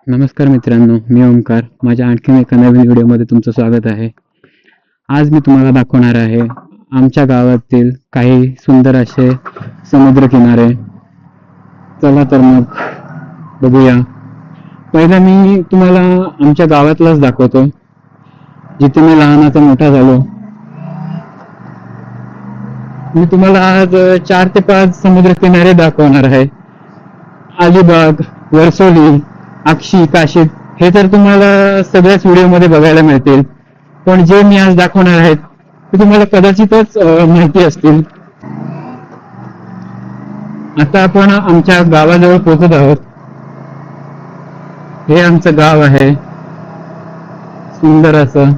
नमस्कार मित्रांनो, मी ओंकार. माझ्या आणखीन एका नवीन व्हिडिओमध्ये तुमचं स्वागत आहे. आज मी तुम्हाला दाखवणार आहे आमच्या गावातील काही सुंदर असे समुद्रकिनारे. चला तर मग बघूया. पहिला मी तुम्हाला आमच्या गावातलाच दाखवतो, जिथे मी लहानाचा मोठा झालो. मी तुम्हाला आज 4 ते 5 समुद्रकिनारे दाखवणार आहे. अलिबाग, वर्सोली, अक्षी, काशीद हे तर तुम्हाला सगळ्याच व्हिडिओमध्ये बघायला मिळतील, पण जे मी आज दाखवणार आहेत ते तुम्हाला कदाचितच माहिती असतील. आता आपण आमच्या गावाजवळ पोहोचत आहोत. हे आमचं गाव आहे, सुंदर असं.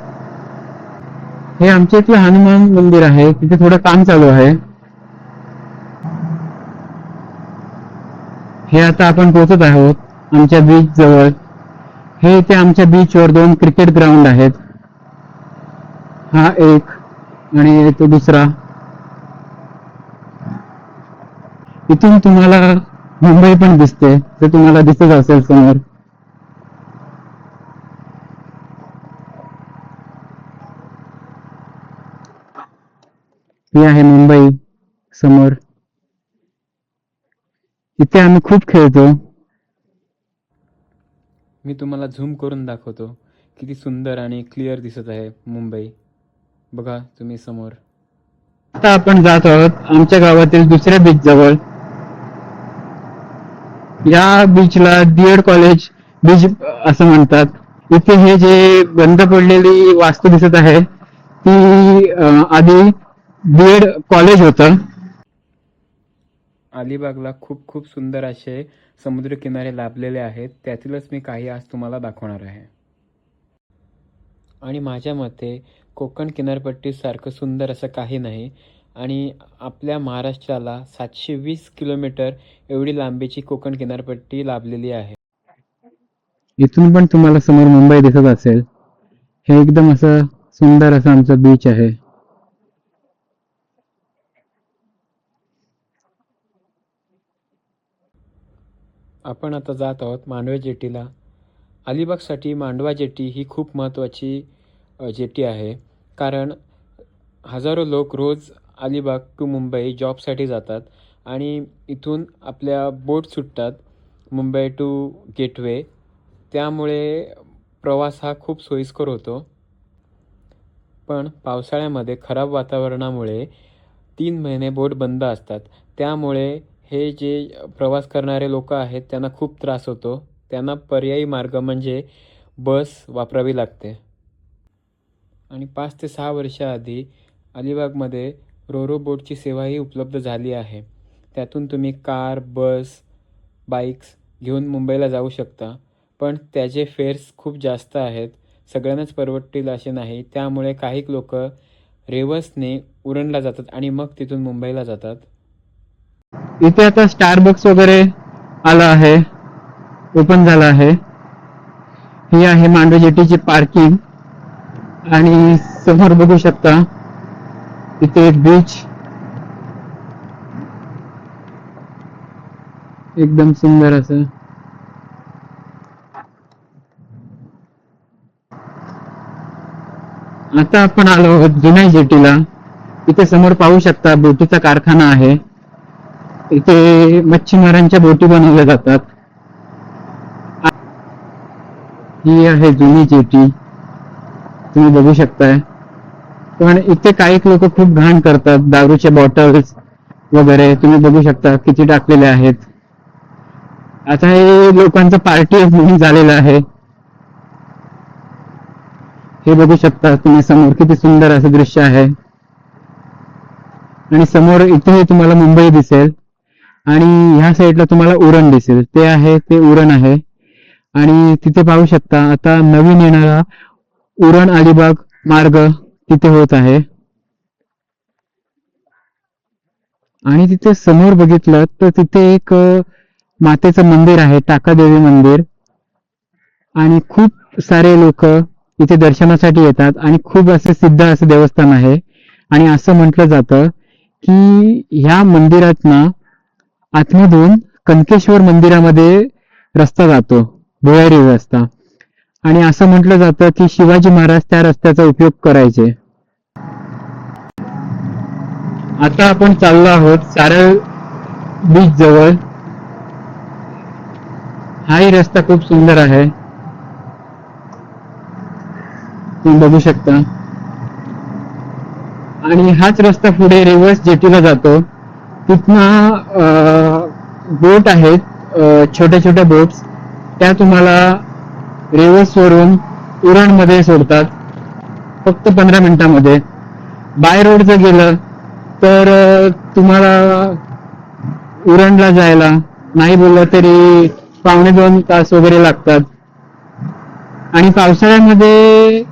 हे आमच्या इथलं हनुमान मंदिर आहे, तिथे थोडं काम चालू आहे. हे आता आपण पोहोचत आहोत आमच्या बीच जवळ. हे इथे आमच्या बीचवर 2 क्रिकेट ग्राउंड आहेत. हा एक आणि तो दुसरा. इथून तुम्हाला मुंबई पण दिसते, ते तुम्हाला दिसत असेल समोर. ही आहे मुंबई समोर. इथे आम्ही खूप खेळतो. मी तुम्हाला झूम करून दाखवतो. किती सुंदर आणि क्लिअर दिसत आहे मुंबई. बघा तुम्ही समोर. आता आपण जात आहोत आमच्या गावातील दुसऱ्या बीच जवळ. या बीचला डीएड कॉलेज बीच असं म्हणतात. इथे हे जे बंद पडलेली वास्तू दिसत आहे ती आधी डीएड कॉलेज होतं. अलिबागला खूप खूप सुंदर असे समुद्रकिनारे लाभलेले आहेत. त्यातीलच मी काही आज तुम्हाला दाखवणार आहे. आणि माझ्या मते कोकण किनारपट्टीसारखं सुंदर असं काही नाही. आणि आपल्या महाराष्ट्राला 720 किलोमीटर एवढी लांबीची कोकण किनारपट्टी लाभलेली आहे. इथून पण तुम्हाला समोर मुंबई दिसत असेल. हे एकदम असं सुंदर असं आमचं बीच आहे. आपण आता जात आहोत मांडवा जेटीला. अलिबागसाठी मांडवा जेटी ही खूप महत्त्वाची जेटी आहे, कारण हजारो लोक रोज अलिबाग टू मुंबई जॉबसाठी जातात आणि इथून आपल्या बोट सुटतात मुंबई टू गेटवे. त्यामुळे प्रवास हा खूप सोयीस्कर होतो. पण पावसाळ्यामध्ये खराब वातावरणामुळे 3 महिने बोट बंद असतात. त्यामुळे हे जे प्रवास करणारे लोक आहेत त्यांना खूप त्रास होतो. त्यांना पर्यायी मार्ग म्हणजे बस वापरावी लागते. आणि 5 ते 6 वर्षाआधी अलिबागमध्ये रोरो बोटची सेवाही उपलब्ध झाली आहे. त्यातून तुम्ही कार, बस, बाईक्स घेऊन मुंबईला जाऊ शकता. पण त्याचे फेअर्स खूप जास्त आहेत. सगळ्यांनाच परवडतील असे नाही. त्यामुळे काही लोक रेवसने उरणला जातात आणि मग तिथून मुंबईला जातात. इथे आता स्टारबक्स वगैरे आला आहे, ओपन झाला आहे. ही आहे मांडवा जेटीची पार्किंग. आणि समोर बघू शकता इथे बीच एकदम सुंदर असं. आता आपण आलो आहोत जुन्या जेटीला. इथे समोर पाहू शकता बोटीचा कारखाना आहे. इथे मच्छीमारांच्या बोटी बनवल्या जातात. ही आहे जुनी जेटी, तुम्ही बघू शकताय. पण इथे काही लोक खूप घाण करतात. दारूचे बॉटल्स वगैरे तुम्ही बघू शकता किती टाकलेले आहेत. आता हे लोकांचा पार्टी म्हणून झालेला आहे. हे बघू शकता तुम्ही समोर किती सुंदर असं दृश्य आहे. आणि समोर इथे तुम्हाला मुंबई दिसेल आणि ह्या साईडला तुम्हाला उरण दिसेल. ते उरण आहे. आणि तिथे पाहू शकता आता नवीन येणारा उरण अलिबाग मार्ग तिथे होत आहे. आणि तिथे समोर बघितलं तर तिथे एक मातेचं मंदिर आहे, टाकादेवी मंदिर. आणि खूप सारे लोक इथे दर्शनासाठी येतात आणि खूप असे सिद्ध असं देवस्थान आहे. आणि असं म्हटलं जातं की ह्या मंदिरात ना आतमधून कनकेश्वर मंदिरामध्ये रस्ता जातो. भुयारी रस्ता. आणि असं म्हटलं जातं की शिवाजी महाराज त्या रस्त्याचा उपयोग करायचे. आता आपण चाललो आहोत सारळ बीच जवळ. हाही रस्ता खूप सुंदर आहे, तुम्ही बघू शकता. आणि हाच रस्ता पुढे रिव्हर्स जेटीला जातो. तिथनं बोट आहेत, छोट्या छोट्या बोट्स, त्या तुम्हाला रिव्हर्स वरून उरणमध्ये सोडतात फक्त 15 मिनिटांमध्ये. बाय रोड जर गेलं तर तुम्हाला उरणला जायला नाही बोललं तरी 1.5-2 तास वगैरे लागतात. आणि पावसाळ्यामध्ये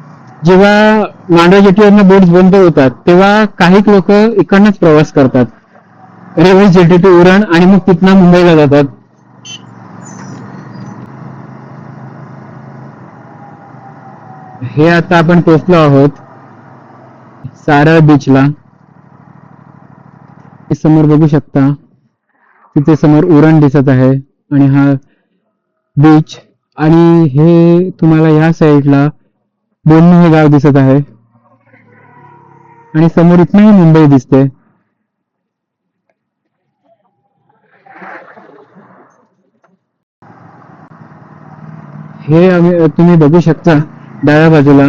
जेव्हा मांडवा जेटीवरनं बोट्स बंद होतात तेव्हा काही लोक इकडनंच प्रवास करतात, रिव्हर्स जेटी टू उरण, आणि मग तिथनं मुंबईला जातात. हे आता आपण पोहोचलो आहोत सारळ बीचला. समोर बघू शकता, तिथे समोर उरण दिसत आहे आणि हा बीच. आणि हे तुम्हाला या साईडला बोन्नी हे गाव दिसत आहे आणि समोर इथनही मुंबई दिसते. हे तुम्ही बघू शकता डाव्या बाजूला,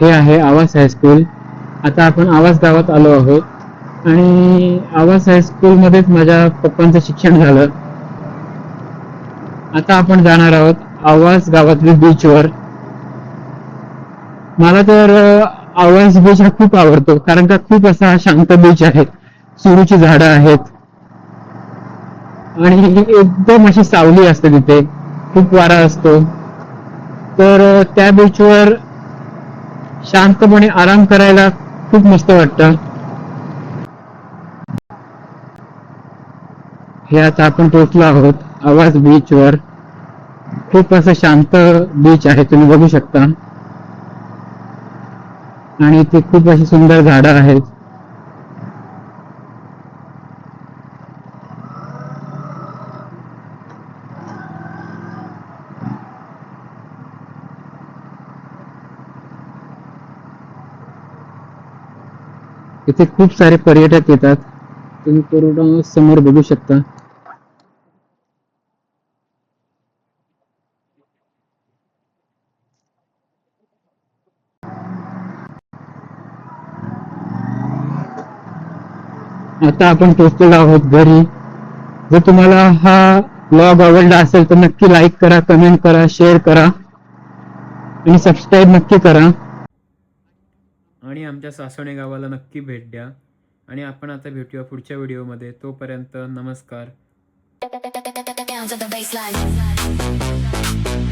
हे आहे आवास हायस्कूल. आता आपण आवास गावात आलो आहोत आणि आवास हायस्कूल मध्येच माझ्या पप्पांचं शिक्षण झालं. आता आपण जाणार आहोत आवास गावातील बीचवर. मला तर आवास बीच हा खूप आवडतो, कारण का खूप असा शांत बीच आहे, सुरूची झाडं आहेत आणि एकदम अशी सावली असते तिथे, खूप वारा असतो. तर त्या बीचवर शांतपणे आराम करायला खूप मस्त वाटतं. हे आता आपण पोहोचलो आहोत आवास बीचवर. खूप असं शांत बीच आहे, तुम्ही बघू शकता. आणि ते खूप अशी सुंदर झाडं आहेत. इथे खूप सारे पर्यटक येतात, तुम्ही पूर्ण समोर बघू शकता. आता आपण पोहोचलेलो आहोत घरी. जर तुम्हाला हा ब्लॉग आवडला असेल तर नक्की लाईक करा, कमेंट करा, शेअर करा आणि सबस्क्राईब नक्की करा. आणि आमच्या सासवणे गावाला नक्की भेट द्या. आणि आपण आता भेटूया पुढच्या व्हिडिओमध्ये. तोपर्यंत नमस्कार. Down to the baseline.